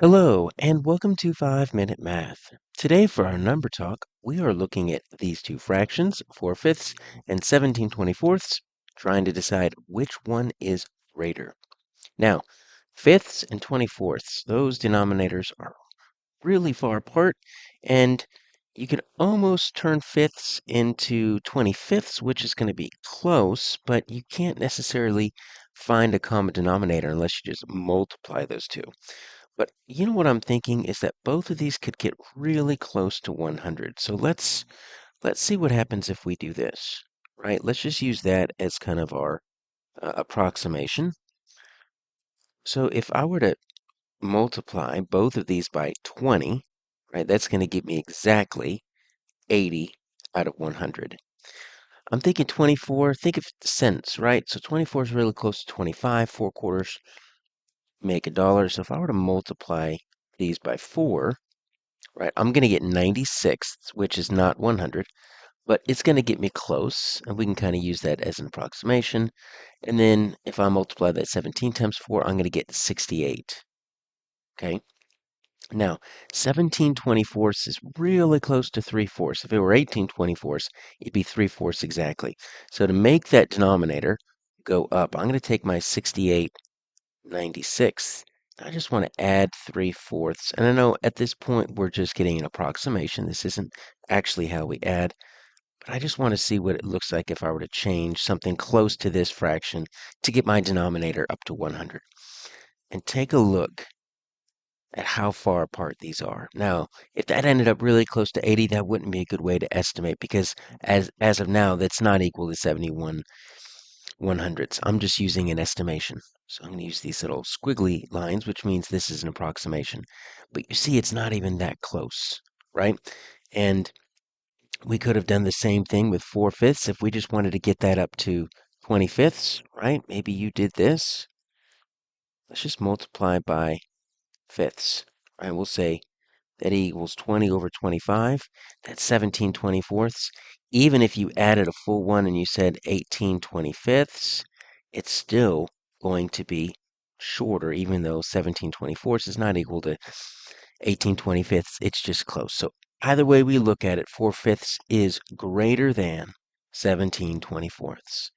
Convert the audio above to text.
Hello, and welcome to 5 Minute Math. Today, for our number talk, we are looking at these two fractions, 4/5 and 17/24, trying to decide which one is greater. Now, fifths and 24ths, those denominators are really far apart, and you can almost turn fifths into 25ths, which is going to be close, but you can't necessarily find a common denominator unless you just multiply those two. But you know what I'm thinking is that both of these could get really close to 100. So let's see what happens if we do this, right? Let's just use that as kind of our approximation. So if I were to multiply both of these by 20, right, that's going to give me exactly 80 out of 100. I'm thinking 24, think of cents, right? So 24 is really close to 25, 4 quarters make a dollar. So if I were to multiply these by 4, right, I'm going to get 96, which is not 100, but it's going to get me close, and we can kind of use that as an approximation. And then if I multiply that 17 times 4, I'm going to get 68. Okay. Now, 17/24 is really close to 3/4. If it were 18/24, it'd be 3/4 exactly. So to make that denominator go up, I'm going to take my 68/96. I just want to add 3/4. And I know at this point we're just getting an approximation. This isn't actually how we add, but I just want to see what it looks like if I were to change something close to this fraction to get my denominator up to 100. And take a look at how far apart these are. Now, if that ended up really close to 80, that wouldn't be a good way to estimate because as of now, that's not equal to 71 100ths. I'm just using an estimation. So I'm going to use these little squiggly lines, which means this is an approximation. But you see, it's not even that close, right? And we could have done the same thing with 4/5 if we just wanted to get that up to 25ths, right? Maybe you did this. Let's just multiply by fifths, right? We'll say that equals 20 over 25. That's 17/24. Even if you added a full one and you said 18/25, it's still going to be shorter, even though 17/24 is not equal to 18/25. It's just close. So either way we look at it, 4/5 is greater than 17/24.